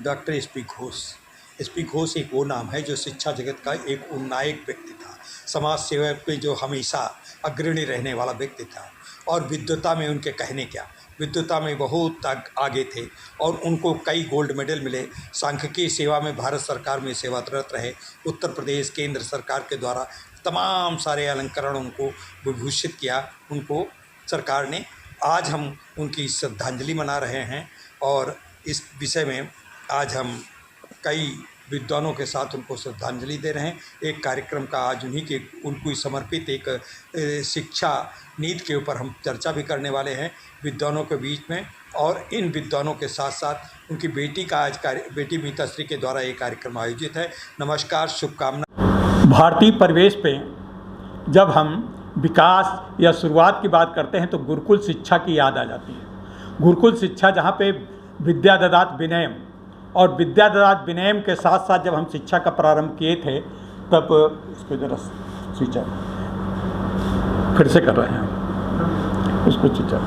Doctor SP. Ghosh. SP. Ghosh एक वो नाम है जो शिक्षा जगत का एक उन्नायक व्यक्ति था, समाज सेवा पे जो हमेशा अग्रणी रहने वाला व्यक्ति था। और विद्वता में उनके कहने क्या, विद्वता में बहुत आगे थे और उनको कई गोल्ड मेडल मिले। सांख्यिकी सेवा में भारत सरकार में सेवारत रहे। उत्तर प्रदेश केंद्र सरकार के द्वारा तमाम सारे अलंकरणों को विभूषित किया उनको सरकार ने। आज हम उनकी श्रद्धांजलि मना रहे हैं और इस विषय में आज हम कई विद्वानों के साथ उनको श्रद्धांजलि दे रहे हैं। एक कार्यक्रम का आज उन्हीं के उनको समर्पित एक शिक्षा नीति के ऊपर हम चर्चा भी करने वाले हैं विद्वानों के बीच में। और इन विद्वानों के साथ साथ उनकी बेटी का आज बेटी मीताश्री के द्वारा एक कार्यक्रम आयोजित है। नमस्कार, शुभकामना। भारतीय परिवेश पे जब हम विकास या शुरुआत की बात करते हैं तो गुरुकुल शिक्षा की याद आ जाती है। गुरुकुल शिक्षा जहाँ पे विद्या ददात विनयम, और विद्या ददात विनयम के साथ साथ जब हम शिक्षा का प्रारंभ किए थे तब इसको जरा शिक्षा फिर से कर रहे हैं उसको शिक्षा।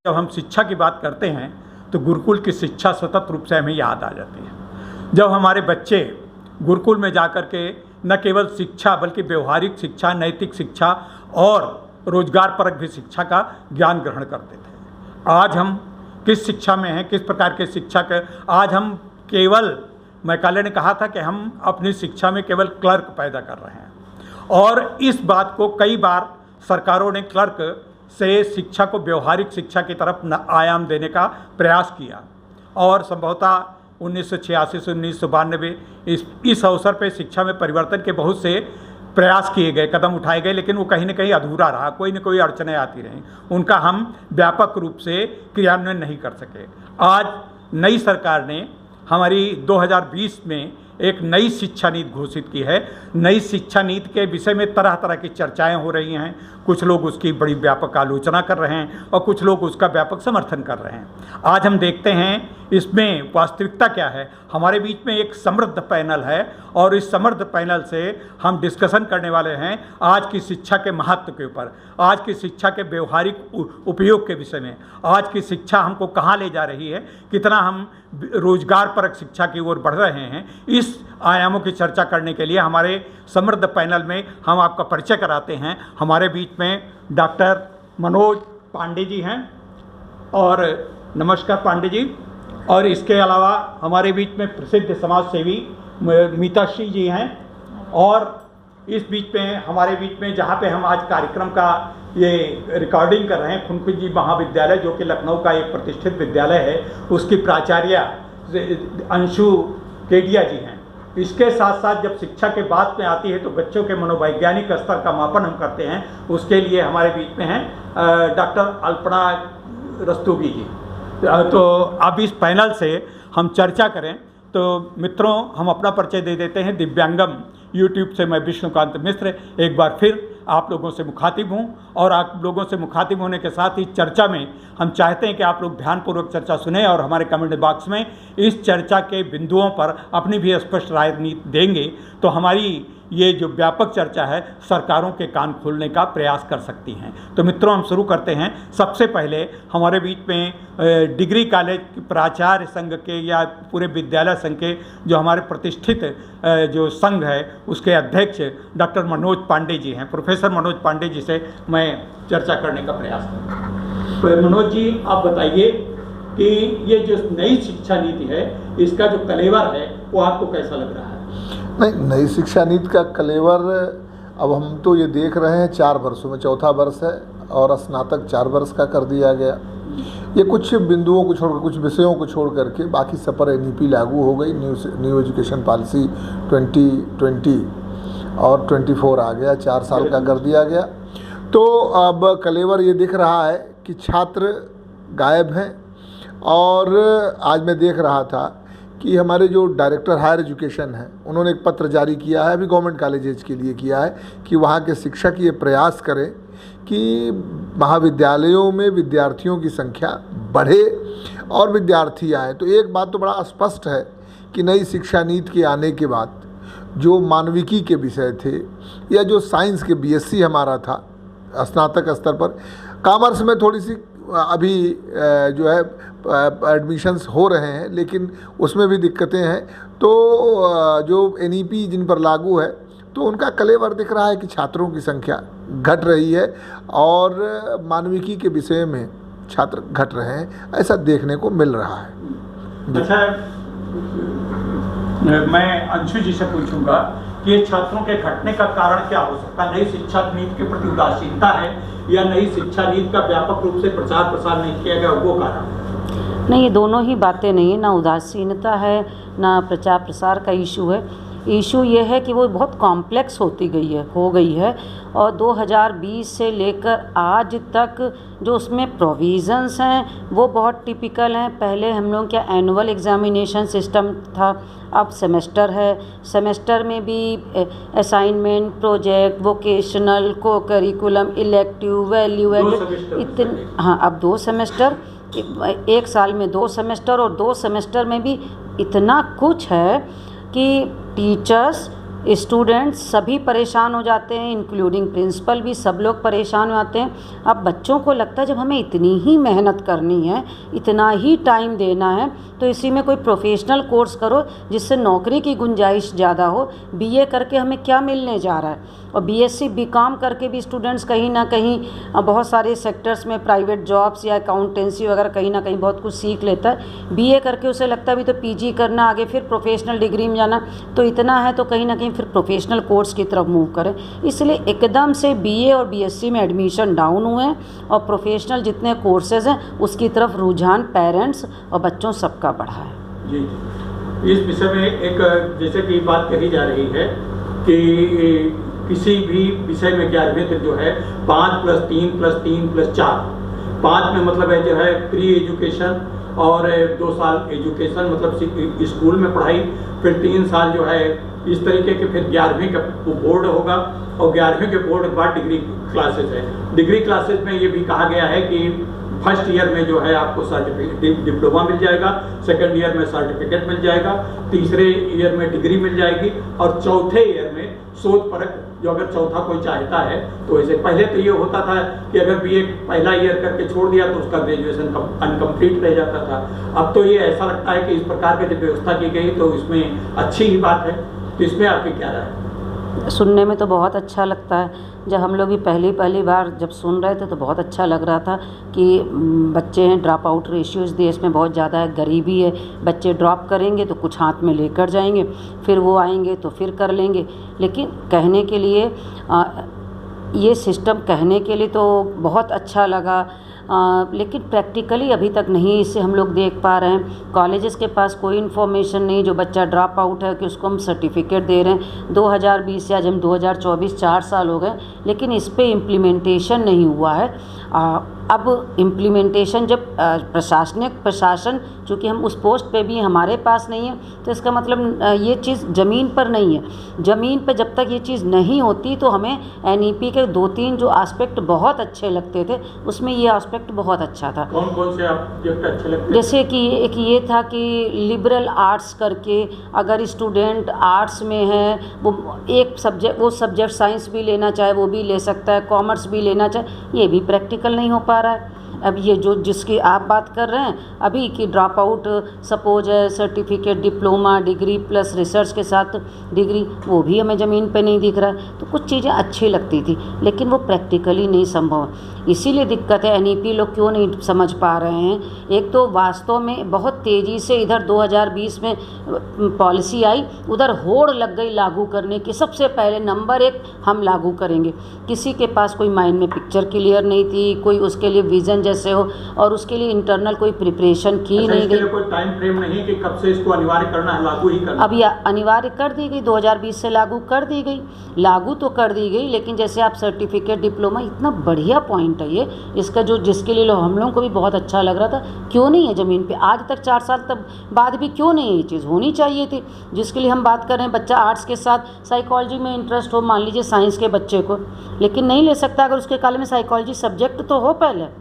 जब हम शिक्षा की बात करते हैं तो गुरुकुल की शिक्षा सतत रूप से हमें याद आ जाती है। जब हमारे बच्चे गुरुकुल में जाकर के न केवल शिक्षा बल्कि व्यवहारिक शिक्षा, नैतिक शिक्षा और रोजगारपरक भी शिक्षा का ज्ञान ग्रहण करते थे। आज हम किस शिक्षा में हैं, किस प्रकार के शिक्षा के, आज हम केवल, मैकाले ने कहा था कि हम अपनी शिक्षा में केवल क्लर्क पैदा कर रहे हैं। और इस बात को कई बार सरकारों ने क्लर्क से शिक्षा को व्यवहारिक शिक्षा की तरफ आयाम देने का प्रयास किया और संभवतः 1986 से 1992 इस अवसर पर शिक्षा में परिवर्तन के बहुत से प्रयास किए गए, कदम उठाए गए, लेकिन वो कहीं न कहीं अधूरा रहा। कोई न कोई अड़चनें आती रहीं, उनका हम व्यापक रूप से क्रियान्वयन नहीं कर सके। आज नई सरकार ने हमारी 2020 में एक नई शिक्षा नीति घोषित की है। नई शिक्षा नीति के विषय में तरह तरह की चर्चाएं हो रही हैं। कुछ लोग उसकी बड़ी व्यापक आलोचना कर रहे हैं और कुछ लोग उसका व्यापक समर्थन कर रहे हैं। आज हम देखते हैं इसमें वास्तविकता क्या है। हमारे बीच में एक समृद्ध पैनल है और इस समृद्ध पैनल से हम डिस्कशन करने वाले हैं आज की शिक्षा के महत्व के ऊपर, आज की शिक्षा के व्यवहारिक उपयोग के विषय में, आज की शिक्षा हमको कहाँ ले जा रही है, कितना हम रोजगारपरक शिक्षा की ओर बढ़ रहे हैं। इस आयामों की चर्चा करने के लिए हमारे समृद्ध पैनल में हम आपका परिचय कराते हैं। हमारे बीच में डॉक्टर मनोज पांडे जी हैं और नमस्कार पांडे जी। और इसके अलावा हमारे बीच में प्रसिद्ध समाज सेवी मीताश्री जी हैं। और इस बीच में हमारे बीच में जहाँ पे हम आज कार्यक्रम का ये रिकॉर्डिंग कर रहे हैं, खुनखुजी महाविद्यालय जो कि लखनऊ का एक प्रतिष्ठित विद्यालय है, उसकी प्राचार्य अंशु केडिया जी हैं। इसके साथ साथ जब शिक्षा के बात में आती है तो बच्चों के मनोवैज्ञानिक स्तर का मापन हम करते हैं, उसके लिए हमारे बीच में हैं डॉक्टर अल्पना रस्तोगी जी। तो अब इस पैनल से हम चर्चा करें तो मित्रों हम अपना परिचय दे देते हैं। दिव्यांगम यूट्यूब से मैं विष्णुकांत मिश्र एक बार फिर आप लोगों से मुखातिब हूं और आप लोगों से मुखातिब होने के साथ ही चर्चा में हम चाहते हैं कि आप लोग ध्यानपूर्वक चर्चा सुने और हमारे कमेंट बॉक्स में इस चर्चा के बिंदुओं पर अपनी भी स्पष्ट राय देंगे तो हमारी ये जो व्यापक चर्चा है सरकारों के कान खोलने का प्रयास कर सकती हैं। तो मित्रों हम शुरू करते हैं। सबसे पहले हमारे बीच में डिग्री कॉलेज प्राचार्य संघ के या पूरे विद्यालय संघ के जो हमारे प्रतिष्ठित जो संघ है उसके अध्यक्ष डॉक्टर मनोज पांडे जी हैं। प्रोफेसर मनोज पांडे जी से मैं चर्चा करने का प्रयास करूँगा। तो मनोज जी आप बताइए कि ये जो नई शिक्षा नीति है इसका जो कलेवर है वो आपको कैसा लग रहा है? नहीं, नई शिक्षा नीति का कलेवर अब हम तो ये देख रहे हैं 4 वर्षों में, चौथा वर्ष है और स्नातक 4 वर्ष का कर दिया गया। ये कुछ बिंदुओं को छोड़कर, कुछ विषयों को छोड़ करके बाकी सब पर NEP लागू हो गई। न्यू एजुकेशन पॉलिसी 2020 और 24 आ गया, 4 साल का कर दिया गया। तो अब कलेवर ये दिख रहा है कि छात्र गायब हैं। और आज मैं देख रहा था कि हमारे जो डायरेक्टर हायर एजुकेशन हैं उन्होंने एक पत्र जारी किया है, अभी गवर्नमेंट कॉलेजेस के लिए किया है, कि वहाँ के शिक्षक ये प्रयास करें कि महाविद्यालयों में विद्यार्थियों की संख्या बढ़े और विद्यार्थी आए। तो एक बात तो बड़ा स्पष्ट है कि नई शिक्षा नीति के आने के बाद जो मानविकी के विषय थे या जो साइंस के BSc हमारा था स्नातक स्तर पर, कॉमर्स में थोड़ी सी अभी जो है एडमिशन्स हो रहे हैं, लेकिन उसमें भी दिक्कतें हैं। तो जो NEP जिन पर लागू है तो उनका कलेवर दिख रहा है कि छात्रों की संख्या घट रही है और मानविकी के विषय में छात्र घट रहे हैं, ऐसा देखने को मिल रहा है। अच्छा, मैं अंशु जी से पूछूंगा कि ये छात्रों के घटने का कारण क्या हो सकता है? नई शिक्षा नीति के प्रति उदासीनता है या नई शिक्षा नीति का व्यापक रूप से प्रचार प्रसार नहीं किया गया, वो कारण? नहीं, ये दोनों ही बातें नहीं है, ना उदासीनता है ना प्रचार प्रसार का इशू है। इशू ये है कि वो बहुत कॉम्प्लेक्स हो गई है और 2020 से लेकर आज तक जो उसमें प्रोविज़न्स हैं वो बहुत टिपिकल हैं। पहले हम लोग क्या एनुअल एग्जामिनेशन सिस्टम था, अब सेमेस्टर है। सेमेस्टर में भी असाइनमेंट, प्रोजेक्ट, वोकेशनल, को करिकुलम, इलेक्टिव, वैल्यू एडेड, इतने, हाँ अब 2 सेमेस्टर, एक साल में 2 सेमेस्टर, और 2 सेमेस्टर में भी इतना कुछ है कि टीचर्स, स्टूडेंट्स सभी परेशान हो जाते हैं, इंक्लूडिंग प्रिंसिपल भी, सब लोग परेशान हो जाते हैं। अब बच्चों को लगता है जब हमें इतनी ही मेहनत करनी है, इतना ही टाइम देना है, तो इसी में कोई प्रोफेशनल कोर्स करो जिससे नौकरी की गुंजाइश ज़्यादा हो। BA करके हमें क्या मिलने जा रहा है? और BSc BCom करके भी स्टूडेंट्स कहीं ना कहीं बहुत सारे सेक्टर्स में प्राइवेट जॉब्स या अकाउंटेंसी वगैरह कहीं ना कहीं बहुत कुछ सीख लेता है। BA करके उसे लगता है अभी तो PG करना, आगे फिर प्रोफेशनल डिग्री में जाना, तो इतना है तो कहीं ना कहीं फिर प्रोफेशनल कोर्स की तरफ मूव करें। इसलिए एकदम से BA और BSc में एडमिशन डाउन हुए हैं और प्रोफेशनल जितने कोर्सेज हैं उसकी तरफ रुझान पेरेंट्स और बच्चों सबका बढ़ा है। जी, इस विषय में एक जैसे कि बात कही जा रही है कि किसी भी विषय में 11वीं तक जो है 5+3+3+4, 5 में मतलब है जो है प्री एजुकेशन और 2 साल एजुकेशन मतलब स्कूल में पढ़ाई, फिर 3 साल जो है इस तरीके के, फिर 11वीं का बोर्ड होगा और 11वीं के बोर्ड के बाद डिग्री क्लासेस है। डिग्री क्लासेस में ये भी कहा गया है कि फर्स्ट ईयर में जो है आपको सर्टिफिकेट डिप्लोमा मिल जाएगा, सेकंड ईयर में सर्टिफिकेट मिल जाएगा, तीसरे ईयर में डिग्री मिल जाएगी और चौथे ईयर में शोध परक, जो अगर चौथा कोई चाहता है तो ऐसे। पहले तो ये होता था कि अगर BA पहला ईयर करके छोड़ दिया तो उसका ग्रेजुएशन अनकम्प्लीट रह जाता था। अब तो ये ऐसा लगता है कि इस प्रकार की जब व्यवस्था की गई तो इसमें अच्छी ही बात है। तो इसमें आपकी क्या राय है? सुनने में तो बहुत अच्छा लगता है। जब हम लोग भी पहली बार जब सुन रहे थे तो बहुत अच्छा लग रहा था कि बच्चे हैं, ड्रॉप आउट रेशियोज़ देश में बहुत ज़्यादा है, गरीबी है, बच्चे ड्रॉप करेंगे तो कुछ हाथ में लेकर जाएंगे, फिर वो आएंगे तो फिर कर लेंगे। लेकिन कहने के लिए ये सिस्टम कहने के लिए तो बहुत अच्छा लगा, लेकिन प्रैक्टिकली अभी तक नहीं इसे हम लोग देख पा रहे हैं। कॉलेजेस के पास कोई इन्फॉर्मेशन नहीं, जो बच्चा ड्रॉप आउट है कि उसको हम सर्टिफिकेट दे रहे हैं। 2020 से आज हम 2024, 4 साल हो गए, लेकिन इस पे इम्प्लीमेंटेशन नहीं हुआ है। अब इम्प्लीमेंटेशन जब प्रशासन, चूँकि हम उस पोस्ट पे भी हमारे पास नहीं है, तो इसका मतलब ये चीज़ ज़मीन पर नहीं है। ज़मीन पर जब तक ये चीज़ नहीं होती तो हमें NEP के 2-3 जो एस्पेक्ट बहुत अच्छे लगते थे, उसमें ये एस्पेक्ट बहुत अच्छा था। कौन कौन से एस्पेक्ट अच्छे लगते? जैसे कि एक ये था कि लिबरल आर्ट्स करके, अगर स्टूडेंट आर्ट्स में है वो एक सब्जेक्ट, वो सब्जेक्ट साइंस भी लेना चाहे वो भी ले सकता है, कॉमर्स भी लेना चाहे, ये भी प्रैक्टिकल नहीं हो पा रहा है। अब ये जो जिसकी आप बात कर रहे हैं अभी कि ड्रॉप आउट सपोज है, certificate, diploma, degree plus research के साथ डिग्री, वो भी हमें ज़मीन पे नहीं दिख रहा है। तो कुछ चीज़ें अच्छी लगती थी लेकिन वो प्रैक्टिकली नहीं संभव है। इसीलिए दिक्कत है, NEP लोग क्यों नहीं समझ पा रहे हैं। एक तो वास्तव में बहुत तेज़ी से इधर 2020 में पॉलिसी आई, उधर होड़ लग गई लागू करने की। सबसे पहले नंबर 1 हम लागू करेंगे। किसी के पास कोई माइंड में पिक्चर क्लियर नहीं थी, कोई उसके लिए विज़न जैसे हो, और उसके लिए इंटरनल कोई प्रिपरेशन की नहीं गई। कोई टाइम फ्रेम नहीं कि कब से इसको अनिवार्य करना है, लागू ही करना। अब ये अनिवार्य कर दी गई, 2020 से लागू कर दी गई, लागू तो कर दी गई, लेकिन जैसे आप सर्टिफिकेट, डिप्लोमा, इतना बढ़िया पॉइंट है ये, इसका जो जिसके लिए हम लोगों को भी बहुत अच्छा लग रहा था, क्यों नहीं है ज़मीन पे आज तक 4 साल तक बाद भी क्यों नहीं है? ये चीज़ होनी चाहिए थी। जिसके लिए हम बात कर रहे हैं, बच्चा आर्ट्स के साथ साइकोलॉजी में इंटरेस्ट हो, मान लीजिए साइंस के बच्चे को, लेकिन नहीं ले सकता अगर उसके कॉलेज में साइकोलॉजी सब्जेक्ट तो हो। पहले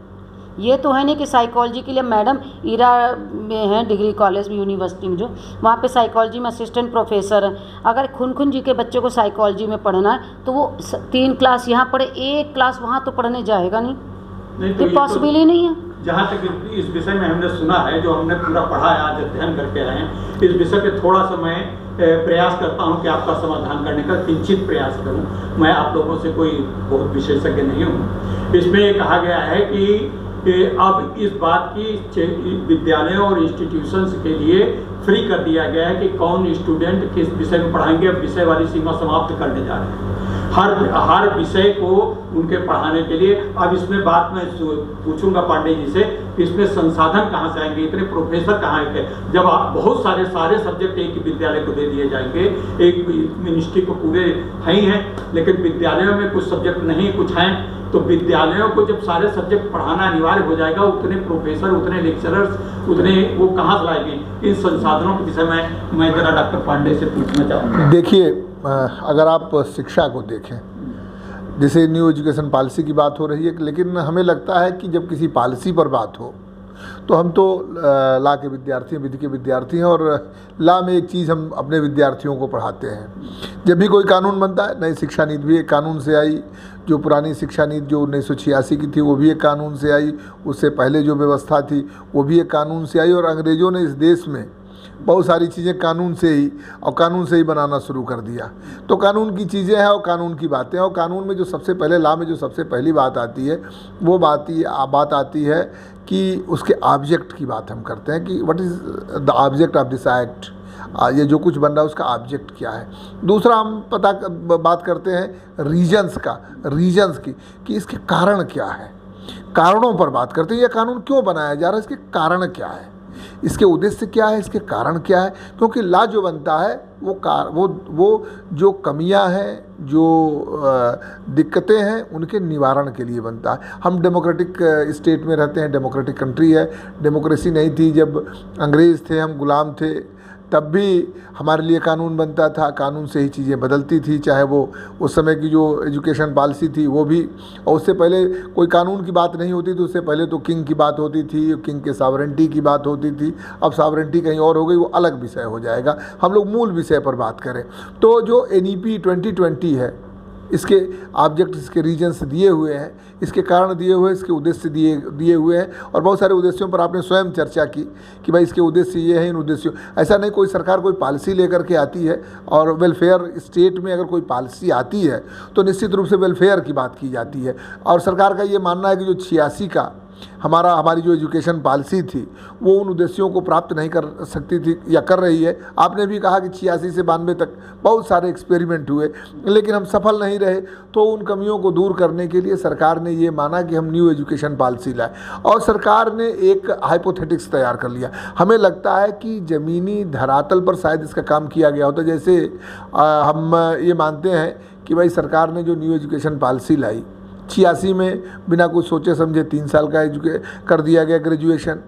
ये तो है नहीं कि साइकोलॉजी के लिए मैडम ईरा में हैं, डिग्री कॉलेज में, यूनिवर्सिटी में, जो वहाँ पे साइकोलॉजी में असिस्टेंट प्रोफेसर हैं। अगर खुन जी के बच्चे को साइकोलॉजी में पढ़ना है तो वो 3 क्लास यहाँ पढ़े, 1 क्लास वहाँ तो पढ़ने जाएगा नहीं, ये पॉसिबल ही नहीं है। जहाँ तक इस विषय में हमने सुना है, जो हमने पूरा पढ़ा है, आज अध्ययन करके आए हैं, इस विषय पे थोड़ा सा मैं प्रयास करता हूँ कि आपका समाधान करने का किंचित प्रयास करूँ। मैं आप लोगों से कोई बहुत विशेषज्ञ नहीं हूँ। इसमें ये कहा गया है कि अब इस बात की विद्यालयों और इंस्टीट्यूशंस के लिए फ्री कर दिया गया है कि कौन स्टूडेंट किस विषय में पढ़ाएंगे। अब विषय वाली सीमा समाप्त करने जा रहे हैं हर विषय को उनके पढ़ाने के लिए। अब इसमें बात मैं पूछूंगा पांडे जी से, इसमें संसाधन कहाँ से आएंगे, इतने प्रोफेसर कहाँ आएंगे, जब आप बहुत सारे सब्जेक्ट एक ही विद्यालय को दे दिए जाएंगे। एक मिनिस्ट्री को पूरे हैं ही हैं, लेकिन विद्यालयों में कुछ सब्जेक्ट नहीं, कुछ हैं, तो विद्यालयों को जब सारे सब्जेक्ट पढ़ाना अनिवार्य हो जाएगा, उतने प्रोफेसर, उतने लेक्चरर्स, उतने वो कहाँ से लाएंगे। इन संसाधनों के विषय में मैं जरा डॉक्टर पांडे से पूछना चाहूँगा। देखिए, अगर आप शिक्षा को देखें, जैसे न्यू एजुकेशन पॉलिसी की बात हो रही है, लेकिन हमें लगता है कि जब किसी पॉलिसी पर बात हो तो हम तो लॉ के विद्यार्थी, विधि के विद्यार्थी हैं, और लॉ में एक चीज़ हम अपने विद्यार्थियों को पढ़ाते हैं। जब भी कोई कानून बनता है, नई शिक्षा नीति भी एक कानून से आई, जो पुरानी शिक्षा नीति जो 1986 की थी वो भी एक कानून से आई, उससे पहले जो व्यवस्था थी वो भी एक कानून से आई, और अंग्रेज़ों ने इस देश में बहुत सारी चीज़ें कानून से ही बनाना शुरू कर दिया। तो कानून की चीज़ें हैं और कानून की बातें हैं, और कानून में जो सबसे पहले, लॉ में जो सबसे पहली बात आती है वो बात आती है कि उसके ऑब्जेक्ट की बात हम करते हैं कि what is the object of this act. ये जो कुछ बन रहा है उसका ऑब्जेक्ट क्या है। दूसरा हम बात करते हैं रीजन्स की कि इसके कारण क्या है, कारणों पर बात करते हैं। ये कानून क्यों बनाया जा रहा है, इसके कारण क्या है, इसके उद्देश्य क्या है, इसके कारण क्या है। क्योंकि लॉ जो बनता है वो जो कमियां हैं, जो दिक्कतें हैं, उनके निवारण के लिए बनता है। हम डेमोक्रेटिक स्टेट में रहते हैं, डेमोक्रेटिक कंट्री है। डेमोक्रेसी नहीं थी जब अंग्रेज़ थे, हम गुलाम थे, तब भी हमारे लिए कानून बनता था, कानून से ही चीज़ें बदलती थी। चाहे वो उस समय की जो एजुकेशन पॉलिसी थी वो भी, और उससे पहले कोई कानून की बात नहीं होती थी, उससे पहले तो किंग की बात होती थी, किंग के सॉवरेंटी की बात होती थी। अब सॉवरेंटी कहीं और हो गई, वो अलग विषय हो जाएगा। हम लोग मूल विषय पर बात करें तो जो NEP 2020 है, इसके ऑब्जेक्ट, इसके रीजन्स दिए हुए हैं, इसके कारण दिए हुए, इसके उद्देश्य दिए हुए हैं, और बहुत सारे उद्देश्यों पर आपने स्वयं चर्चा की कि भाई इसके उद्देश्य ये हैं, इन उद्देश्यों। ऐसा नहीं कोई सरकार कोई पॉलिसी लेकर के आती है, और वेलफेयर स्टेट में अगर कोई पॉलिसी आती है तो निश्चित रूप से वेलफेयर की बात की जाती है। और सरकार का ये मानना है कि जो 86 का हमारी जो एजुकेशन पॉलिसी थी वो उन उद्देश्यों को प्राप्त नहीं कर सकती थी या कर रही है। आपने भी कहा कि 86 से 92 तक बहुत सारे एक्सपेरिमेंट हुए, लेकिन हम सफल नहीं रहे। तो उन कमियों को दूर करने के लिए सरकार ने ये माना कि हम न्यू एजुकेशन पॉलिसी लाए, और सरकार ने एक हाइपोथेटिक्स तैयार कर लिया। हमें लगता है कि ज़मीनी धरातल पर शायद इसका काम किया गया होता। जैसे हम ये मानते हैं कि भाई सरकार ने जो न्यू एजुकेशन पॉलिसी लाई, 86 में बिना कुछ सोचे समझे 3 साल का कर दिया गया ग्रेजुएशन।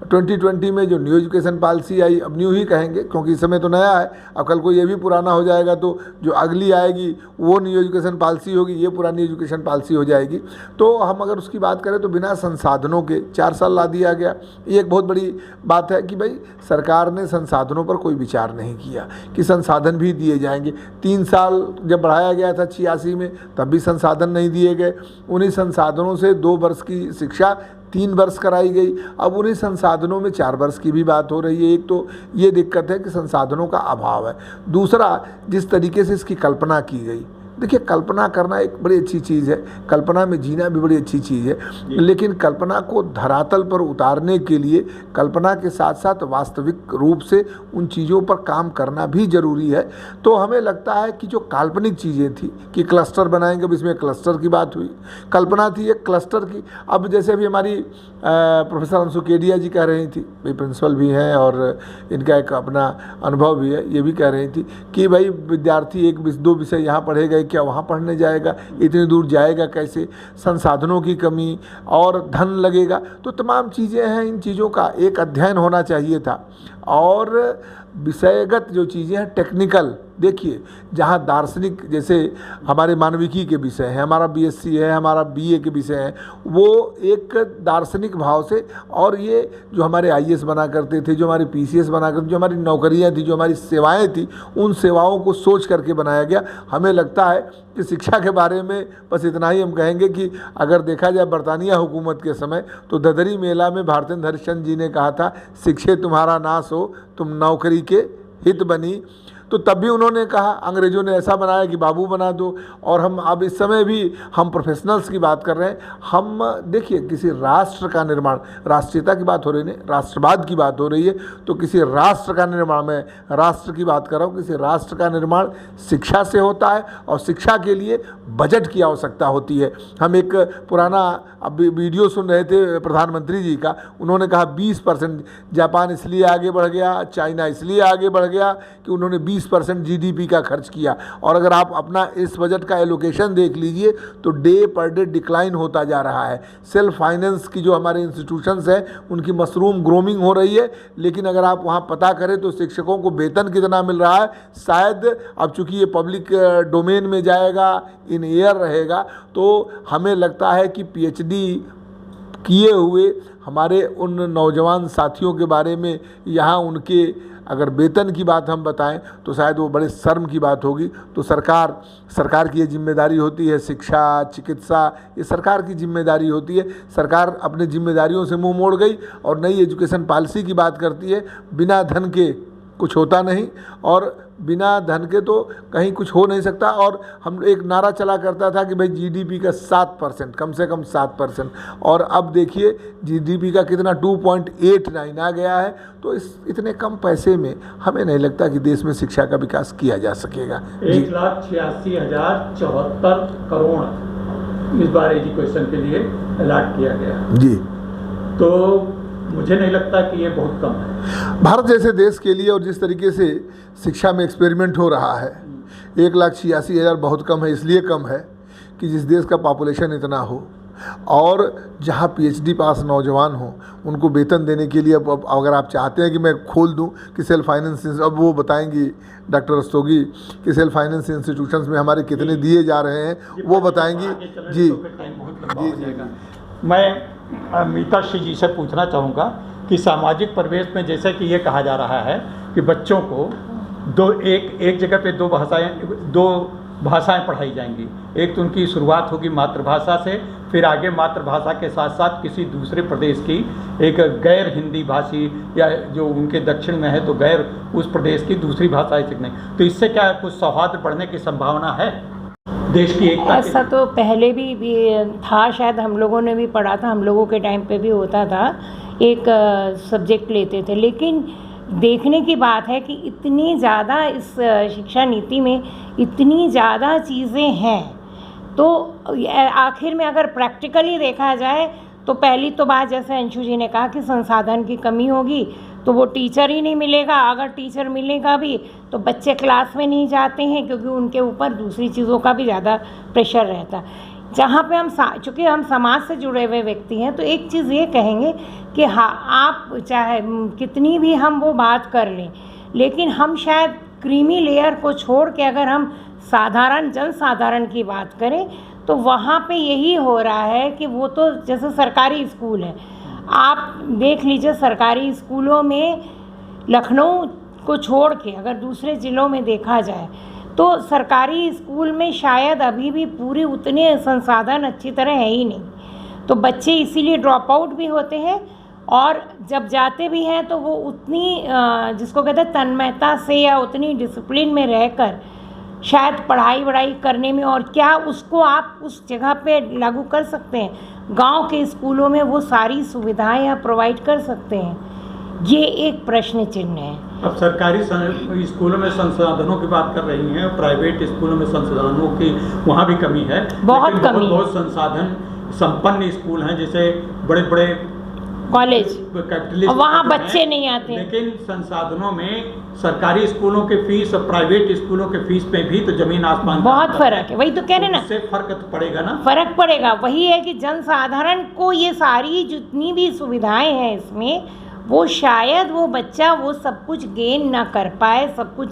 2020 में जो न्यू एजुकेशन पॉलिसी आई, अब न्यू ही कहेंगे क्योंकि इस समय तो नया है, अब कल को ये भी पुराना हो जाएगा तो जो अगली आएगी वो न्यू एजुकेशन पॉलिसी होगी, ये पुरानी एजुकेशन पॉलिसी हो जाएगी। तो हम अगर उसकी बात करें तो बिना संसाधनों के 4 साल ला दिया गया। ये एक बहुत बड़ी बात है कि भाई सरकार ने संसाधनों पर कोई विचार नहीं किया कि संसाधन भी दिए जाएंगे। 3 साल जब बढ़ाया गया था 86 में, तब भी संसाधन नहीं दिए गए। उन्हीं संसाधनों से 2 वर्ष की शिक्षा 3 वर्ष कराई गई। अब उन्हीं संसाधनों में 4 वर्ष की भी बात हो रही है। एक तो ये दिक्कत है कि संसाधनों का अभाव है। दूसरा, जिस तरीके से इसकी कल्पना की गई, देखिए कल्पना करना एक बड़ी अच्छी चीज़ है, कल्पना में जीना भी बड़ी अच्छी चीज़ है, लेकिन कल्पना को धरातल पर उतारने के लिए कल्पना के साथ साथ वास्तविक रूप से उन चीज़ों पर काम करना भी ज़रूरी है। तो हमें लगता है कि जो काल्पनिक चीज़ें थी कि क्लस्टर बनाएंगे, अब इसमें क्लस्टर की बात हुई, कल्पना थी एक क्लस्टर की। अब जैसे अभी हमारी प्रोफेसर अंशु केडिया जी कह रही थी, भाई प्रिंसिपल भी हैं और इनका एक अपना अनुभव भी है, ये भी कह रही थी कि भाई विद्यार्थी 1-2 विषय यहाँ पढ़ेगा, क्या वहाँ पढ़ने जाएगा, इतनी दूर जाएगा कैसे, संसाधनों की कमी और धन लगेगा। तो तमाम चीज़ें हैं, इन चीज़ों का एक अध्ययन होना चाहिए था। और विषयगत जो चीज़ें हैं टेक्निकल, देखिए जहाँ दार्शनिक, जैसे हमारे मानविकी के विषय हैं, हमारा BSc है, हमारा BA के विषय हैं, वो एक दार्शनिक भाव से, और ये जो हमारे IAS बना करते थे, जो हमारे PCS बना करते, जो हमारी नौकरियां थी, जो हमारी सेवाएं थी, उन सेवाओं को सोच करके बनाया गया। हमें लगता है कि कि शिक्षा के बारे में बस इतना ही हम कहेंगे कि अगर देखा जाए बरतानिया हुकूमत के समय तो ददरी मेला में भारतेंद्र हरिश्चंद्र जी ने कहा था, शिक्षे तुम्हारा नाश हो, तुम नौकरी के हित बनी। तो तब भी उन्होंने कहा, अंग्रेज़ों ने ऐसा बनाया कि बाबू बना दो। और हम अब इस समय भी हम प्रोफेशनल्स की बात कर रहे हैं। हम देखिए किसी राष्ट्र का निर्माण, राष्ट्रीयता की बात हो रही नहीं, राष्ट्रवाद की बात हो रही है, तो किसी राष्ट्र का निर्माण, मैं राष्ट्र की बात कर रहा हूँ, किसी राष्ट्र का निर्माण शिक्षा से होता है और शिक्षा के लिए बजट की आवश्यकता होती है। हम एक पुराना अब वीडियो सुन रहे थे प्रधानमंत्री जी का, उन्होंने कहा 20%। जापान इसलिए आगे बढ़ गया, चाइना इसलिए आगे बढ़ गया कि उन्होंने 20% जीडीपी का खर्च किया। और अगर आप अपना इस बजट का एलोकेशन देख लीजिए तो डे पर डे डिक्लाइन होता जा रहा है। सेल्फ फाइनेंस की जो हमारे इंस्टीट्यूशंस हैं उनकी मशरूम ग्रोमिंग हो रही है, लेकिन अगर आप वहाँ पता करें तो शिक्षकों को वेतन कितना मिल रहा है, शायद अब चूँकि ये पब्लिक डोमेन में जाएगा, इन एयर रहेगा, तो हमें लगता है कि पीएचडी किए हुए हमारे उन नौजवान साथियों के बारे में यहाँ उनके अगर वेतन की बात हम बताएं तो शायद वो बड़े शर्म की बात होगी। तो सरकार की ये जिम्मेदारी होती है, शिक्षा, चिकित्सा, ये सरकार की जिम्मेदारी होती है। सरकार अपनी जिम्मेदारियों से मुंह मोड़ गई और नई एजुकेशन पॉलिसी की बात करती है। बिना धन के कुछ होता नहीं और बिना धन के तो कहीं कुछ हो नहीं सकता। और हम एक नारा चला करता था कि भाई जीडीपी का 7%, कम से कम 7%, और अब देखिए जीडीपी का कितना 2.89 आ गया है। तो इस इतने कम पैसे में हमें नहीं लगता कि देश में शिक्षा का विकास किया जा सकेगा। 1,86,074 करोड़ इस बार एजुकेशन के लिए अलॉट किया गया जी। तो मुझे नहीं लगता कि ये बहुत कम है भारत जैसे देश के लिए। और जिस तरीके से शिक्षा में एक्सपेरिमेंट हो रहा है, 1,86,000 बहुत कम है। इसलिए कम है कि जिस देश का पॉपुलेशन इतना हो और जहाँ पीएचडी पास नौजवान हो, उनको वेतन देने के लिए अब अगर आप चाहते हैं कि मैं खोल दूं कि सेल्फ फाइनेंस, अब वो बताएंगी डॉक्टर रस्तोगी कि सेल्फ फाइनेंस इंस्टीट्यूशंस में हमारे कितने दिए जा रहे हैं, वो बताएंगी जी। मैं मीता श्री जी से पूछना चाहूँगा कि सामाजिक परिवेश में जैसे कि ये कहा जा रहा है कि बच्चों को एक जगह पे दो भाषाएं पढ़ाई जाएंगी। एक तो उनकी शुरुआत होगी मातृभाषा से, फिर आगे मातृभाषा के साथ साथ किसी दूसरे प्रदेश की एक गैर हिंदी भाषी या जो उनके दक्षिण में है तो गैर उस प्रदेश की दूसरी भाषाएं सीखने। तो इससे क्या कुछ सौहार्द बढ़ने की संभावना है देश की एकता? ऐसा तो पहले भी था, शायद हम लोगों ने भी पढ़ा था, हम लोगों के टाइम पे भी होता था, एक सब्जेक्ट लेते थे। लेकिन देखने की बात है कि इतनी ज़्यादा इस शिक्षा नीति में इतनी ज़्यादा चीज़ें हैं, तो आखिर में अगर प्रैक्टिकली देखा जाए तो पहली तो बात, जैसे अंशु जी ने कहा कि संसाधन की कमी होगी, तो वो टीचर ही नहीं मिलेगा। अगर टीचर मिलेगा भी तो बच्चे क्लास में नहीं जाते हैं क्योंकि उनके ऊपर दूसरी चीज़ों का भी ज़्यादा प्रेशर रहता है। जहाँ पे हम चूँकि हम समाज से जुड़े हुए व्यक्ति हैं, तो एक चीज़ ये कहेंगे कि हाँ, आप चाहे कितनी भी हम वो बात कर लें, लेकिन हम शायद क्रीमी लेयर को छोड़ के अगर हम साधारण जनसाधारण की बात करें तो वहाँ पे यही हो रहा है कि वो तो जैसे सरकारी स्कूल है, आप देख लीजिए सरकारी स्कूलों में लखनऊ को छोड़ के अगर दूसरे ज़िलों में देखा जाए तो सरकारी स्कूल में शायद अभी भी पूरे उतने संसाधन अच्छी तरह है ही नहीं। तो बच्चे इसीलिए ड्रॉप आउट भी होते हैं और जब जाते भी हैं तो वो उतनी जिसको कहते हैं तन्मयता से या उतनी डिसिप्लिन में रहकर शायद पढ़ाई करने में, और क्या उसको आप उस जगह पे लागू कर सकते हैं? गांव के स्कूलों में वो सारी सुविधाएं आप प्रोवाइड कर सकते हैं? ये एक प्रश्न चिन्ह है। अब सरकारी स्कूलों में संसाधनों की बात कर रही हैं, प्राइवेट स्कूलों में संसाधनों की वहाँ भी कमी है, बहुत कमी। बहुत संसाधन संपन्न स्कूल हैं, जैसे बड़े बड़े कॉलेज, कैपिटलिस्ट, वहाँ बच्चे नहीं आते। लेकिन संसाधनों में सरकारी स्कूलों के फीस और प्राइवेट स्कूलों के फीस में भी तो जमीन आसमान बहुत फर्क है। वही तो कह रहे हैं ना, इससे फर्क तो पड़ेगा ना, फर्क पड़ेगा। वही है कि जनसाधारण को ये सारी जितनी भी सुविधाएं हैं इसमें, वो शायद वो बच्चा वो सब कुछ गेन ना कर पाए, सब कुछ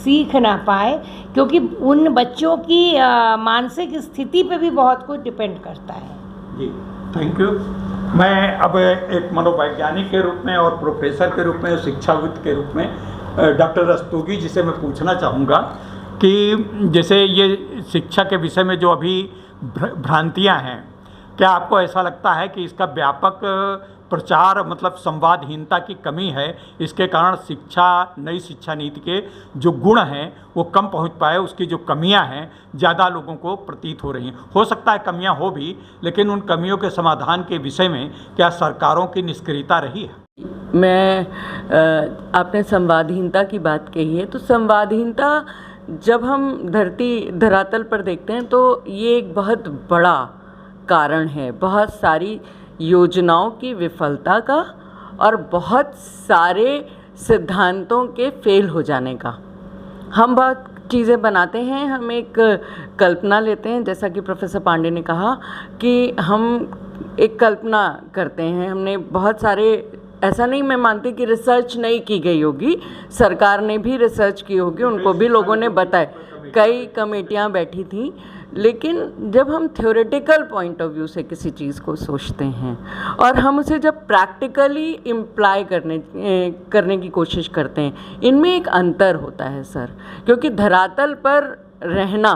सीख ना पाए, क्योंकि उन बच्चों की मानसिक स्थिति पे भी बहुत कुछ डिपेंड करता है। जी, थैंक यू। मैं अब एक मनोवैज्ञानिक के रूप में और प्रोफेसर के रूप में, शिक्षाविद के रूप में डॉक्टर रस्तोगी जी से मैं पूछना चाहूँगा कि जैसे ये शिक्षा के विषय में जो अभी भ्रांतियां हैं, क्या आपको ऐसा लगता है कि इसका व्यापक प्रचार मतलब संवादहीनता की कमी है, इसके कारण नई शिक्षा नीति के जो गुण हैं वो कम पहुंच पाए, उसकी जो कमियां हैं ज़्यादा लोगों को प्रतीत हो रही हैं? हो सकता है कमियां हो भी, लेकिन उन कमियों के समाधान के विषय में क्या सरकारों की निष्क्रियता रही है? आपने संवादहीनता की बात कही है, तो संवादहीनता जब हम धरातल पर देखते हैं तो ये एक बहुत बड़ा कारण है, बहुत सारी योजनाओं की विफलता का और बहुत सारे सिद्धांतों के फेल हो जाने का। हम बहुत चीज़ें बनाते हैं, हम एक कल्पना लेते हैं, जैसा कि प्रोफेसर पांडे ने कहा कि हम एक कल्पना करते हैं। हमने बहुत सारे, ऐसा नहीं मैं मानती कि रिसर्च नहीं की गई होगी, सरकार ने भी रिसर्च की होगी, उनको भी लोगों ने बताया, कई कमेटियां बैठी थी, लेकिन जब हम थ्योरेटिकल पॉइंट ऑफ व्यू से किसी चीज़ को सोचते हैं और हम उसे जब प्रैक्टिकली इम्प्लाई करने की कोशिश करते हैं, इनमें एक अंतर होता है सर, क्योंकि धरातल पर रहना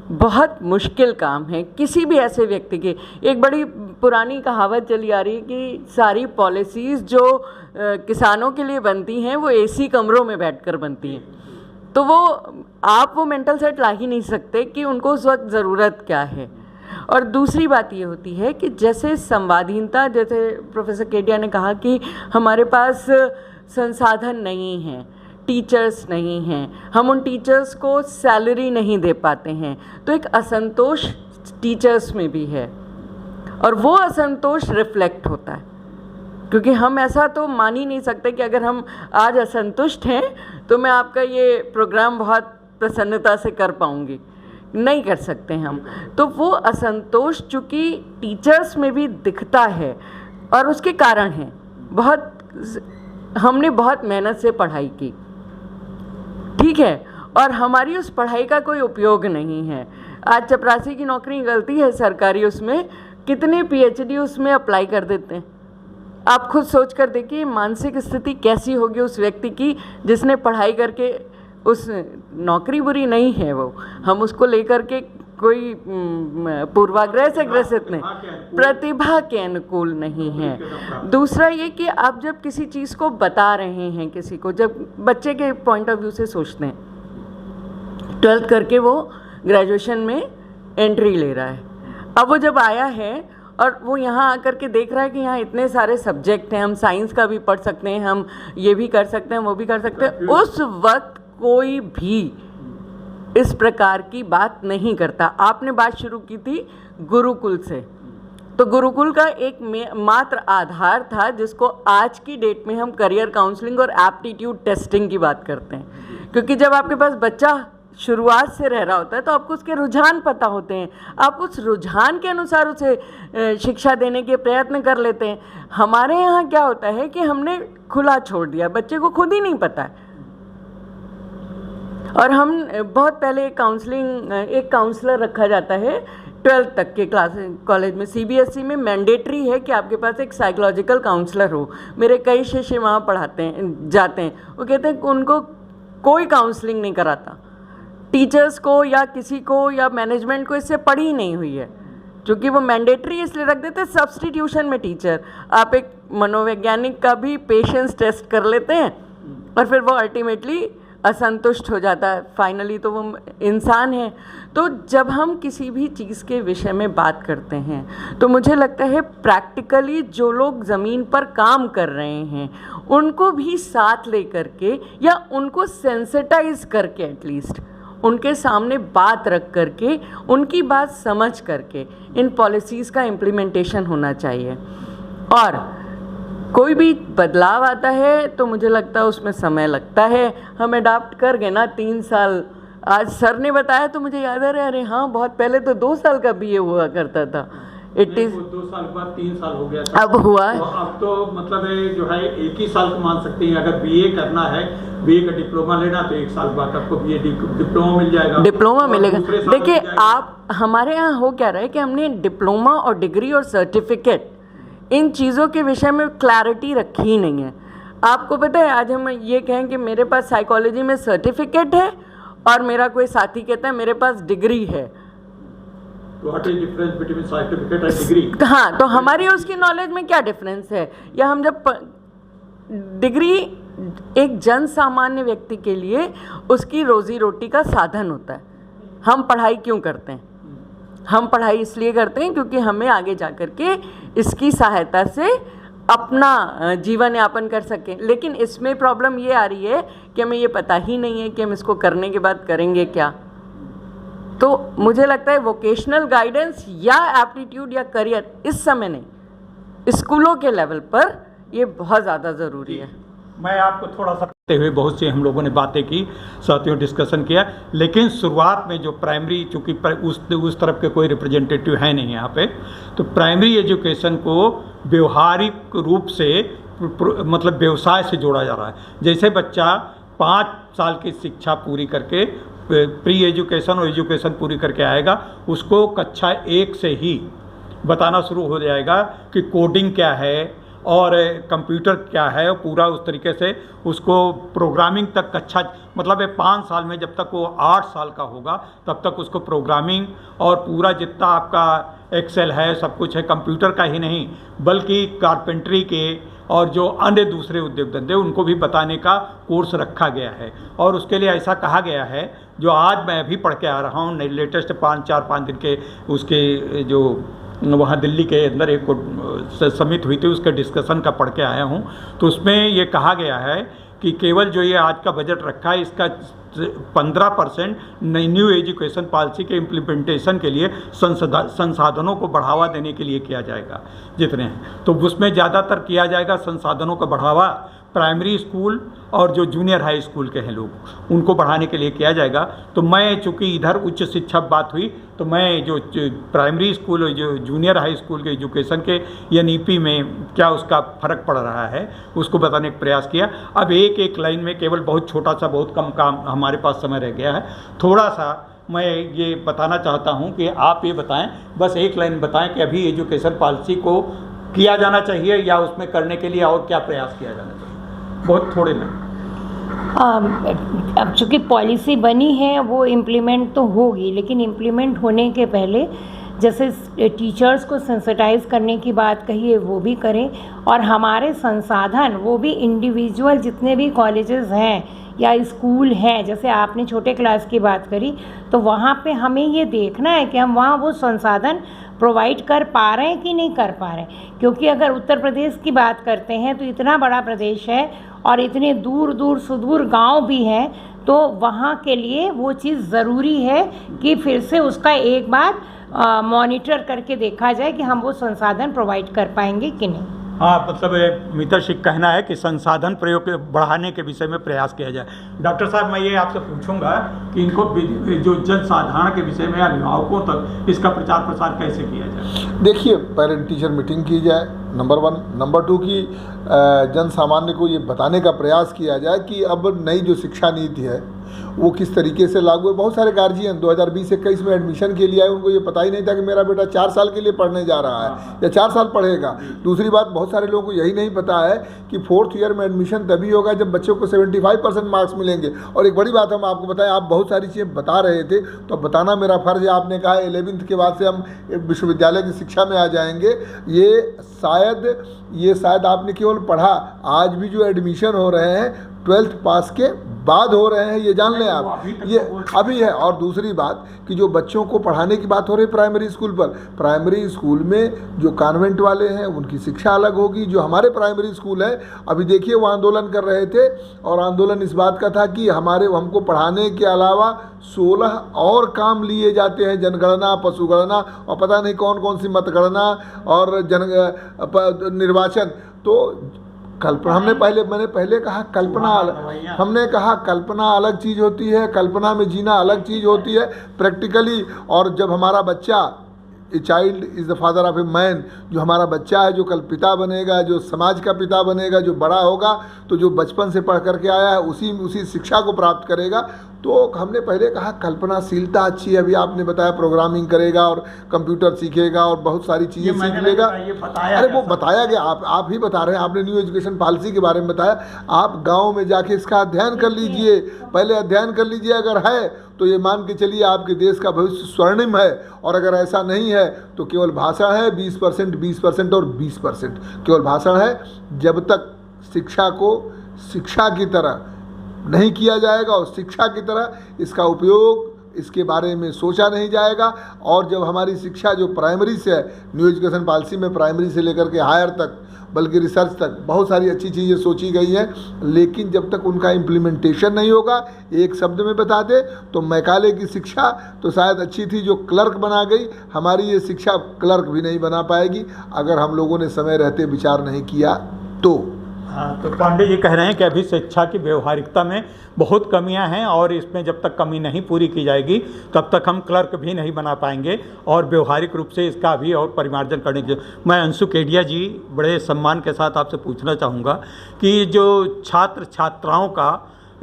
बहुत मुश्किल काम है किसी भी ऐसे व्यक्ति के। एक बड़ी पुरानी कहावत चली आ रही है कि सारी पॉलिसीज़ जो किसानों के लिए बनती हैं वो एसी कमरों में बैठकर बनती हैं, तो आप वो मेंटल सेट ला ही नहीं सकते कि उनको उस वक्त ज़रूरत क्या है। और दूसरी बात ये होती है कि जैसे संवादहीनता, जैसे प्रोफेसर केडिया ने कहा कि हमारे पास संसाधन नहीं हैं, टीचर्स नहीं हैं, हम उन टीचर्स को सैलरी नहीं दे पाते हैं, तो एक असंतोष टीचर्स में भी है और वो असंतोष रिफ्लेक्ट होता है, क्योंकि हम ऐसा तो मान ही नहीं सकते कि अगर हम आज असंतुष्ट हैं तो मैं आपका ये प्रोग्राम बहुत प्रसन्नता से कर पाऊंगी, नहीं कर सकते हम। तो वो असंतोष चूँकि टीचर्स में भी दिखता है और उसके कारण है, हमने बहुत मेहनत से पढ़ाई की, ठीक है, और हमारी उस पढ़ाई का कोई उपयोग नहीं है। आज चपरासी की नौकरी गलती है सरकारी, उसमें कितने पीएचडी उसमें अप्लाई कर देते हैं। आप खुद सोच कर देखिए मानसिक स्थिति कैसी होगी उस व्यक्ति की जिसने पढ़ाई करके, उस नौकरी बुरी नहीं है वो, हम उसको लेकर के कोई पूर्वाग्रह से ग्रसित नहीं, प्रतिभा के अनुकूल नहीं है। दूसरा ये कि आप जब किसी चीज़ को बता रहे हैं किसी को, जब बच्चे के पॉइंट ऑफ व्यू से सोचते हैं, 12th करके वो ग्रेजुएशन में एंट्री ले रहा है, अब वो जब आया है और वो यहाँ आकर के देख रहा है कि यहाँ इतने सारे सब्जेक्ट हैं, हम साइंस का भी पढ़ सकते हैं, हम ये भी कर सकते हैं, वो भी कर सकते हैं, उस वक्त कोई भी इस प्रकार की बात नहीं करता। आपने बात शुरू की थी गुरुकुल से, तो गुरुकुल का एक मात्र आधार था जिसको आज की डेट में हम करियर काउंसलिंग और एप्टीट्यूड टेस्टिंग की बात करते हैं, क्योंकि जब आपके पास बच्चा शुरुआत से रह रहा होता है तो आपको उसके रुझान पता होते हैं, आप उस रुझान के अनुसार उसे शिक्षा देने के प्रयत्न कर लेते हैं। हमारे यहाँ क्या होता है कि हमने खुला छोड़ दिया, बच्चे को खुद ही नहीं पता है। और हम बहुत पहले एक काउंसलर रखा जाता है 12th तक के कॉलेज में, सीबीएसई में मैंडेटरी है कि आपके पास एक साइकोलॉजिकल काउंसलर हो। मेरे कई शिष्य वहाँ जाते हैं, वो कहते हैं कि उनको कोई काउंसलिंग नहीं कराता, टीचर्स को या किसी को या मैनेजमेंट को इससे पढ़ी नहीं हुई है, क्योंकि वो मैंडेटरी इसलिए रख देते हैं सब्स्टिट्यूशन में टीचर। आप एक मनोवैज्ञानिक का भी पेशेंस टेस्ट कर लेते हैं और फिर वो अल्टीमेटली असंतुष्ट हो जाता है, फाइनली तो वो इंसान है। तो जब हम किसी भी चीज़ के विषय में बात करते हैं तो मुझे लगता है प्रैक्टिकली जो लोग ज़मीन पर काम कर रहे हैं उनको भी साथ ले करके या उनको सेंसिटाइज करके एटलीस्ट उनके सामने बात रख करके उनकी बात समझ करके इन पॉलिसीज़ का इम्प्लीमेंटेशन होना चाहिए। और कोई भी बदलाव आता है तो मुझे लगता है उसमें समय लगता है, हम अडाप्ट कर गए ना 3 साल। आज सर ने बताया तो मुझे याद आ रहा है, अरे हाँ बहुत पहले तो 2 साल का बीए हुआ करता था, 2 साल के बाद 3 साल हो गया था। अब हुआ है, अब तो मतलब जो है 1 ही साल मान सकते हैं। अगर बीए करना है, बीए का डिप्लोमा लेना तो 1 साल बाद आपको बीए डिप्लोमा मिल जाएगा, डिप्लोमा मिलेगा। देखिए आप, हमारे यहाँ हो क्या रहा है कि हमने डिप्लोमा और डिग्री और सर्टिफिकेट इन चीज़ों के विषय में क्लैरिटी रखी ही नहीं है। आपको पता है आज हम ये कहें कि मेरे पास साइकोलॉजी में सर्टिफिकेट है और मेरा कोई साथी कहता है मेरे पास डिग्री है। What is difference between certificate and degree? हाँ, तो हमारी उसकी नॉलेज में क्या डिफरेंस है? या हम जब डिग्री एक जन सामान्य व्यक्ति के लिए उसकी रोजी रोटी का साधन होता है। हम पढ़ाई क्यों करते हैं? हम पढ़ाई इसलिए करते हैं क्योंकि हमें आगे जा कर के इसकी सहायता से अपना जीवन यापन कर सकें। लेकिन इसमें प्रॉब्लम ये आ रही है कि हमें ये पता ही नहीं है कि हम इसको करने के बाद करेंगे क्या। तो मुझे लगता है वोकेशनल गाइडेंस या एप्टीट्यूड या करियर इस समय नहीं, स्कूलों के लेवल पर ये बहुत ज़्यादा ज़रूरी है। मैं आपको थोड़ा सा करते हुए बहुत सी हम लोगों ने बातें की, साथियों डिस्कशन किया, लेकिन शुरुआत में जो प्राइमरी, चूँकि उस तरफ के कोई रिप्रेजेंटेटिव है नहीं यहाँ पे, तो प्राइमरी एजुकेशन को व्यवहारिक रूप से मतलब व्यवसाय से जोड़ा जा रहा है। जैसे बच्चा 5 साल की शिक्षा पूरी करके प्री एजुकेशन और एजुकेशन पूरी करके आएगा, उसको कक्षा 1 से ही बताना शुरू हो जाएगा कि कोडिंग क्या है और कंप्यूटर क्या है, और पूरा उस तरीके से उसको प्रोग्रामिंग तक कक्षा, मतलब 5 साल में जब तक वो 8 साल का होगा तब तक उसको प्रोग्रामिंग और पूरा जितना आपका एक्सेल है सब कुछ है, कंप्यूटर का ही नहीं बल्कि कारपेंटरी के और जो अन्य दूसरे उद्योग धंधे उनको भी बताने का कोर्स रखा गया है। और उसके लिए ऐसा कहा गया है, जो आज मैं अभी पढ़ के आ रहा हूँ, लेटेस्ट 5 दिन के उसके जो वहाँ दिल्ली के अंदर एक समिट हुई थी उसके डिस्कशन का पढ़ के आया हूँ, तो उसमें ये कहा गया है कि केवल जो ये आज का बजट रखा है इसका 15% न्यू एजुकेशन पॉलिसी के इम्प्लीमेंटेशन के लिए संसाधनों को बढ़ावा देने के लिए किया जाएगा जितने हैं, तो उसमें ज़्यादातर किया जाएगा संसाधनों का बढ़ावा प्राइमरी स्कूल और जो जूनियर हाई स्कूल के हैं लोग उनको बढ़ाने के लिए किया जाएगा। तो मैं चूँकि इधर उच्च शिक्षा बात हुई तो मैं जो प्राइमरी स्कूल और जो जूनियर हाई स्कूल के एजुकेशन के एनईपी में क्या उसका फ़र्क पड़ रहा है उसको बताने का प्रयास किया। अब एक लाइन में केवल बहुत छोटा सा, बहुत कम काम हमारे पास समय रह गया है, थोड़ा सा मैं ये बताना चाहता हूँ कि आप ये बताएं, बस एक लाइन बताएं कि अभी एजुकेशन पॉलिसी को किया जाना चाहिए या उसमें करने के लिए और क्या प्रयास किया जाना चाहिए, बहुत थोड़े में। अब चूँकि पॉलिसी बनी है वो इम्प्लीमेंट तो होगी, लेकिन इम्प्लीमेंट होने के पहले जैसे टीचर्स को सेंसिटाइज करने की बात कही है वो भी करें, और हमारे संसाधन वो भी इंडिविजुअल जितने भी कॉलेजेस हैं या स्कूल हैं, जैसे आपने छोटे क्लास की बात करी, तो वहाँ पे हमें ये देखना है कि हम वहाँ वो संसाधन प्रोवाइड कर पा रहे हैं कि नहीं कर पा रहे हैं। क्योंकि अगर उत्तर प्रदेश की बात करते हैं तो इतना बड़ा प्रदेश है और इतने दूर दूर सुदूर गांव भी हैं, तो वहाँ के लिए वो चीज़ ज़रूरी है कि फिर से उसका एक बार मॉनिटर करके देखा जाए कि हम वो संसाधन प्रोवाइड कर पाएंगे कि नहीं। हाँ, मतलब मित्र जी कहना है कि संसाधन प्रयोग बढ़ाने के विषय में प्रयास किया जाए। डॉक्टर साहब, मैं ये आपसे पूछूंगा कि इनको जो जन साधारण के विषय में अभिभावकों तक इसका प्रचार प्रसार कैसे किया जाए? देखिए, पेरेंट टीचर मीटिंग की जाए, नंबर 1। नंबर 2 की जन सामान्य को ये बताने का प्रयास किया जाए कि अब नई जो शिक्षा नीति है वो किस तरीके से लागू है। बहुत सारे गार्जियन 2020-21 में एडमिशन के लिए आए, उनको ये पता ही नहीं था कि मेरा बेटा 4 साल के लिए पढ़ने जा रहा है या 4 साल पढ़ेगा। दूसरी बात, बहुत सारे लोगों को यही नहीं पता है कि 4th ईयर में एडमिशन तभी होगा जब बच्चों को 75% मार्क्स मिलेंगे। और एक बड़ी बात हम आपको बताएं, आप बहुत सारी चीज़ें बता रहे थे तो बताना मेरा फ़र्ज़ है। आपने कहा 11th के बाद से हम विश्वविद्यालय की शिक्षा में आ जाएंगे, ये शायद आपने केवल पढ़ा। आज भी जो एडमिशन हो रहे हैं 12th पास के बाद हो रहे हैं, ये जान लें आप, ये अभी है। और दूसरी बात कि जो बच्चों को पढ़ाने की बात हो रही है प्राइमरी स्कूल पर, प्राइमरी स्कूल में जो कॉन्वेंट वाले हैं उनकी शिक्षा अलग होगी, जो हमारे प्राइमरी स्कूल है। अभी देखिए, वो आंदोलन कर रहे थे और आंदोलन इस बात का था कि हमको पढ़ाने के अलावा 16 और काम लिए जाते हैं, जनगणना, पशुगणना और पता नहीं कौन कौन सी मतगणना और निर्वाचन। तो कल्पना मैंने पहले कहा कल्पना अलग चीज़ होती है, कल्पना में जीना अलग चीज़ होती है प्रैक्टिकली। और जब हमारा बच्चा, a child is the father of a man, जो हमारा बच्चा है जो कल पिता बनेगा, जो समाज का पिता बनेगा, जो बड़ा होगा, तो जो बचपन से पढ़ करके आया है उसी शिक्षा को प्राप्त करेगा। तो हमने पहले कहा कल्पनाशीलता अच्छी है, अभी आपने बताया प्रोग्रामिंग करेगा और कंप्यूटर सीखेगा और बहुत सारी चीज़ें सीख लेगा। अरे वो बताया गया, आप ही बता रहे हैं, आपने न्यू एजुकेशन पॉलिसी के बारे में बताया। आप गांव में जाके इसका अध्ययन कर लीजिए, पहले अध्ययन कर लीजिए, अगर है तो ये मान के चलिए आपके देश का भविष्य स्वर्णिम है, और अगर ऐसा नहीं है तो केवल भाषण है, 20% और 20% केवल भाषण है। जब तक शिक्षा को शिक्षा की तरह नहीं किया जाएगा और शिक्षा की तरह इसका उपयोग, इसके बारे में सोचा नहीं जाएगा, और जब हमारी शिक्षा जो प्राइमरी से है, न्यू एजुकेशन पॉलिसी में प्राइमरी से लेकर के हायर तक, बल्कि रिसर्च तक बहुत सारी अच्छी चीज़ें सोची गई हैं, लेकिन जब तक उनका इम्प्लीमेंटेशन नहीं होगा, एक शब्द में बता दे तो मैकाले की शिक्षा तो शायद अच्छी थी जो क्लर्क बना गई, हमारी ये शिक्षा क्लर्क भी नहीं बना पाएगी अगर हम लोगों ने समय रहते विचार नहीं किया तो। हाँ, तो पांडे जी कह रहे हैं कि अभी शिक्षा की व्यवहारिकता में बहुत कमियां हैं, और इसमें जब तक कमी नहीं पूरी की जाएगी तब तक हम क्लर्क भी नहीं बना पाएंगे, और व्यवहारिक रूप से इसका भी और परिमार्जन करने की। मैं अंशु केडिया जी बड़े सम्मान के साथ आपसे पूछना चाहूँगा कि जो छात्र छात्राओं का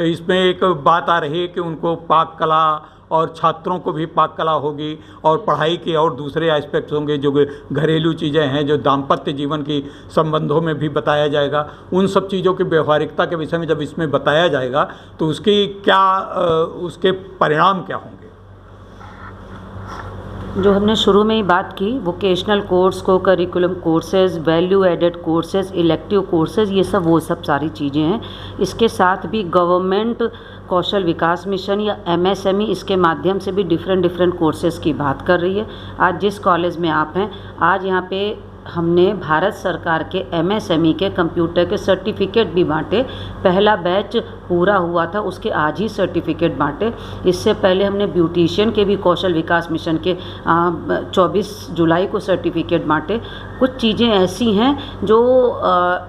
इसमें एक बात आ रही है कि उनको पाक कला, और छात्रों को भी पाक कला होगी, और पढ़ाई के और दूसरे एस्पेक्ट्स होंगे जो घरेलू चीज़ें हैं, जो दाम्पत्य जीवन की संबंधों में भी बताया जाएगा। उन सब चीज़ों की व्यवहारिकता के विषय में जब इसमें बताया जाएगा तो उसकी क्या उसके परिणाम क्या होंगे? जो हमने शुरू में ही बात की, vocational course, co curriculum courses, value added courses, elective courses, ये सब वो सब सारी चीज़ें हैं। इसके साथ भी गवर्नमेंट कौशल विकास मिशन या MSME इसके माध्यम से भी डिफरेंट कोर्सेज की बात कर रही है। आज जिस कॉलेज में आप हैं, आज यहाँ पे हमने भारत सरकार के MSME के कंप्यूटर के सर्टिफिकेट भी बांटे। पहला बैच पूरा हुआ था, उसके आज ही सर्टिफिकेट बांटे। इससे पहले हमने ब्यूटिशियन के भी कौशल विकास मिशन के 24 जुलाई को सर्टिफिकेट बांटे। कुछ चीज़ें ऐसी हैं जो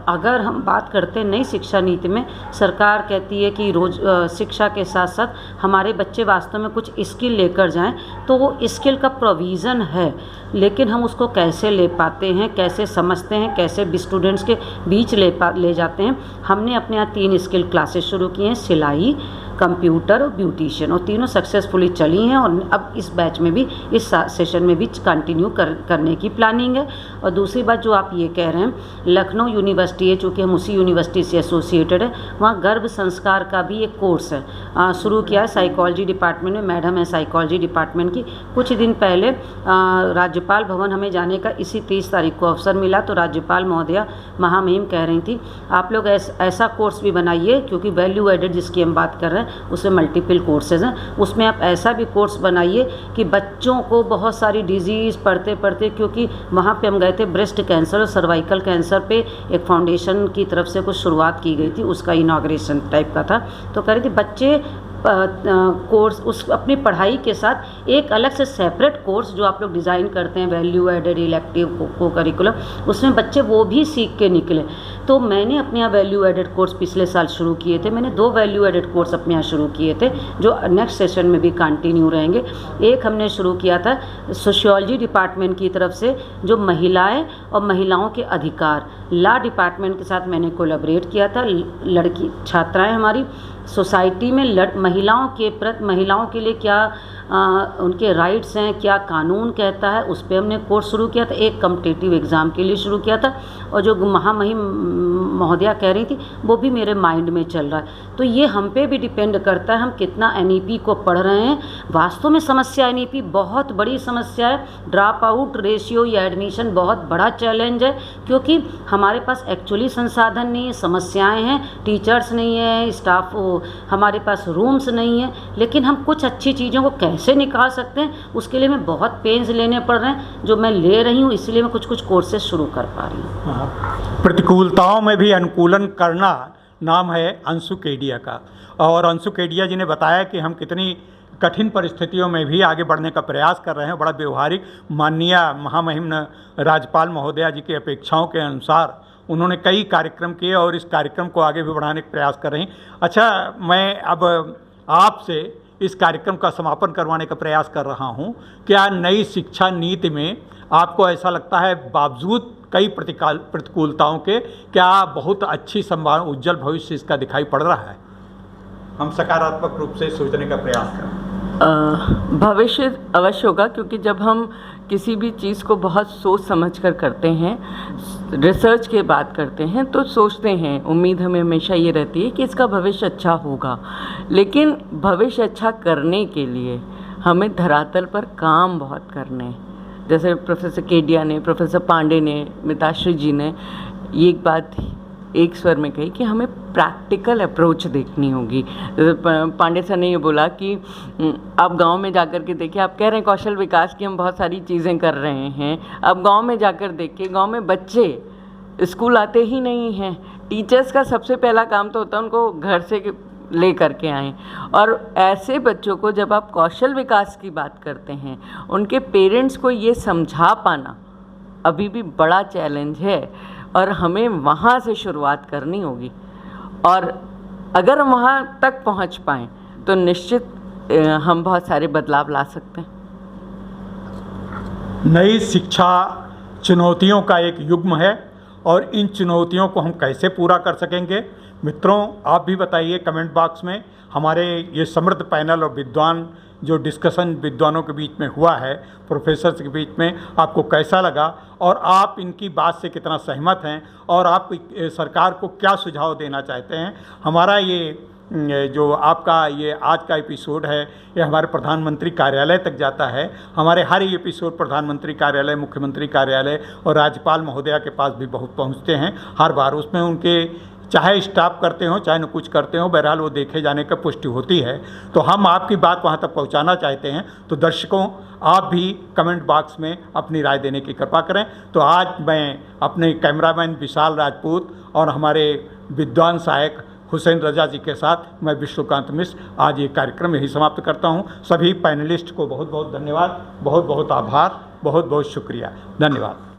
अगर हम बात करते हैं नई शिक्षा नीति में, सरकार कहती है कि रोज शिक्षा के साथ साथ हमारे बच्चे वास्तव में कुछ स्किल लेकर जाएं, तो वो स्किल का प्रोविज़न है, लेकिन हम उसको कैसे ले पाते हैं, कैसे समझते हैं, कैसे स्टूडेंट्स के बीच ले जाते हैं। हमने अपने यहाँ 3 स्किल क्लासेस शुरू की हैं, सिलाई, कंप्यूटर और ब्यूटिशियन, और तीनों सक्सेसफुली चली हैं, और अब इस बैच में भी, इस सेशन में भी कंटिन्यू करने की प्लानिंग है। और दूसरी बात जो आप ये कह रहे हैं, लखनऊ यूनिवर्सिटी है, चूँकि हम उसी यूनिवर्सिटी से एसोसिएटेड है, वहाँ गर्भ संस्कार का भी एक कोर्स है, शुरू किया है साइकोलॉजी डिपार्टमेंट में, मैडम है साइकोलॉजी डिपार्टमेंट की। कुछ दिन पहले राज्यपाल भवन हमें जाने का इसी 30 तारीख को अवसर मिला, तो राज्यपाल महोदया महामहिम कह रही थी आप लोग ऐसा कोर्स भी बनाइए, क्योंकि वैल्यू एडेड जिसकी हम बात कर रहे हैं उसमें मल्टीपल कोर्सेज हैं, उसमें आप ऐसा भी कोर्स बनाइए कि बच्चों को बहुत सारी डिजीज़ पढ़ते पढ़ते, क्योंकि वहाँ पे हम गए थे ब्रेस्ट कैंसर और सर्वाइकल कैंसर पे एक फाउंडेशन की तरफ से कुछ शुरुआत की गई थी, उसका इनॉग्रेशन टाइप का था। तो कह रही थी बच्चे कोर्स उस अपनी पढ़ाई के साथ एक अलग से सेपरेट कोर्स जो आप लोग डिज़ाइन करते हैं, वैल्यू एडेड, इलेक्टिव, को करिकुलम, उसमें बच्चे वो भी सीख के निकले। तो मैंने अपने यहाँ वैल्यू एडेड कोर्स पिछले साल शुरू किए थे। मैंने 2 वैल्यू एडेड कोर्स अपने यहाँ शुरू किए थे जो नेक्स्ट सेशन में भी कंटिन्यू रहेंगे। एक हमने शुरू किया था सोशियोलॉजी डिपार्टमेंट की तरफ से, जो महिलाएँ और महिलाओं के अधिकार, लॉ डिपार्टमेंट के साथ मैंने कोलैबोरेट किया था। लड़की छात्राएँ हमारी सोसाइटी में महिलाओं के लिए क्या उनके राइट्स हैं, क्या कानून कहता है, उस पर हमने कोर्स शुरू किया था। एक कॉम्पिटिटिव एग्ज़ाम के लिए शुरू किया था, और जो महामहिम महोदया कह रही थी वो भी मेरे माइंड में चल रहा है। तो ये हम पे भी डिपेंड करता है हम कितना NEP को पढ़ रहे हैं। वास्तव में समस्या NEP बहुत बड़ी समस्या है। ड्रॉप आउट रेशियो या एडमिशन बहुत बड़ा चैलेंज है, क्योंकि हमारे पास एक्चुअली संसाधन नहीं है, समस्याएँ हैं, टीचर्स नहीं है, स्टाफ, हमारे पास रूम्स नहीं है। लेकिन हम कुछ अच्छी चीज़ों को कैसे निकाल सकते हैं, उसके लिए मैं बहुत पेन्स लेने पड़ रहे हैं, जो मैं ले रही हूँ, इसलिए मैं कुछ कोर्सेज शुरू कर पा रही हूँ। प्रतिकूलताओं में भी अनुकूलन करना नाम है अंशु केडिया का, और अंशु केडिया जी ने बताया कि हम कितनी कठिन परिस्थितियों में भी आगे बढ़ने का प्रयास कर रहे हैं। बड़ा व्यवहारिक, माननीय महामहिम राज्यपाल महोदया जी की अपेक्षाओं के अनुसार उन्होंने कई कार्यक्रम किए, और इस कार्यक्रम को आगे भी बढ़ाने का प्रयास कर रही हैं। अच्छा, मैं अब आपसे इस कार्यक्रम का समापन करवाने का प्रयास कर रहा हूं। क्या नई शिक्षा नीति में आपको ऐसा लगता है, बावजूद कई प्रतिकूलताओं के, क्या बहुत अच्छी संभावना, उज्जवल भविष्य इसका दिखाई पड़ रहा है? हम सकारात्मक रूप से सोचने का प्रयास करें। भविष्य अवश्य होगा, क्योंकि जब हम किसी भी चीज़ को बहुत सोच समझ कर करते हैं, रिसर्च के बाद करते हैं, तो सोचते हैं, उम्मीद हमें हमेशा ये रहती है कि इसका भविष्य अच्छा होगा। लेकिन भविष्य अच्छा करने के लिए हमें धरातल पर काम बहुत करने हैं। जैसे प्रोफेसर केडिया ने, प्रोफेसर पांडे ने, मिताश्री जी ने ये एक बात एक स्वर में कही कि हमें प्रैक्टिकल अप्रोच देखनी होगी। पांडे सर ने ये बोला कि आप गांव में जाकर के देखिए, आप कह रहे हैं कौशल विकास की हम बहुत सारी चीज़ें कर रहे हैं, अब गांव में जाकर देखिए, गांव में बच्चे स्कूल आते ही नहीं हैं। टीचर्स का सबसे पहला काम तो होता है उनको घर से ले करके आएँ, और ऐसे बच्चों को जब आप कौशल विकास की बात करते हैं, उनके पेरेंट्स को ये समझा पाना अभी भी बड़ा चैलेंज है, और हमें वहाँ से शुरुआत करनी होगी। और अगर हम वहाँ तक पहुँच पाएँ तो निश्चित हम बहुत सारे बदलाव ला सकते हैं। नई शिक्षा चुनौतियों का एक युग्म है, और इन चुनौतियों को हम कैसे पूरा कर सकेंगे, मित्रों आप भी बताइए कमेंट बॉक्स में। हमारे ये समृद्ध पैनल और विद्वान जो डिस्कशन विद्वानों के बीच में हुआ है, प्रोफेसर्स के बीच में, आपको कैसा लगा, और आप इनकी बात से कितना सहमत हैं, और आप सरकार को क्या सुझाव देना चाहते हैं। हमारा ये जो आपका ये आज का एपिसोड है, ये हमारे प्रधानमंत्री कार्यालय तक जाता है। हमारे हर एपिसोड प्रधानमंत्री कार्यालय, मुख्यमंत्री कार्यालय और राज्यपाल महोदया के पास भी बहुत पहुंचते हैं हर बार। उसमें उनके चाहे स्टाफ करते हो चाहे न कुछ करते हो, बहरहाल वो देखे जाने का पुष्टि होती है। तो हम आपकी बात वहाँ तक पहुँचाना चाहते हैं। तो दर्शकों आप भी कमेंट बॉक्स में अपनी राय देने की कृपा करें। तो आज मैं अपने कैमरामैन विशाल राजपूत और हमारे विद्वान सहायक हुसैन रजा जी के साथ मैं विश्वकांत मिश्र आज ये कार्यक्रम यही समाप्त करता हूँ। सभी पैनलिस्ट को बहुत बहुत धन्यवाद, बहुत बहुत आभार, बहुत बहुत शुक्रिया, धन्यवाद।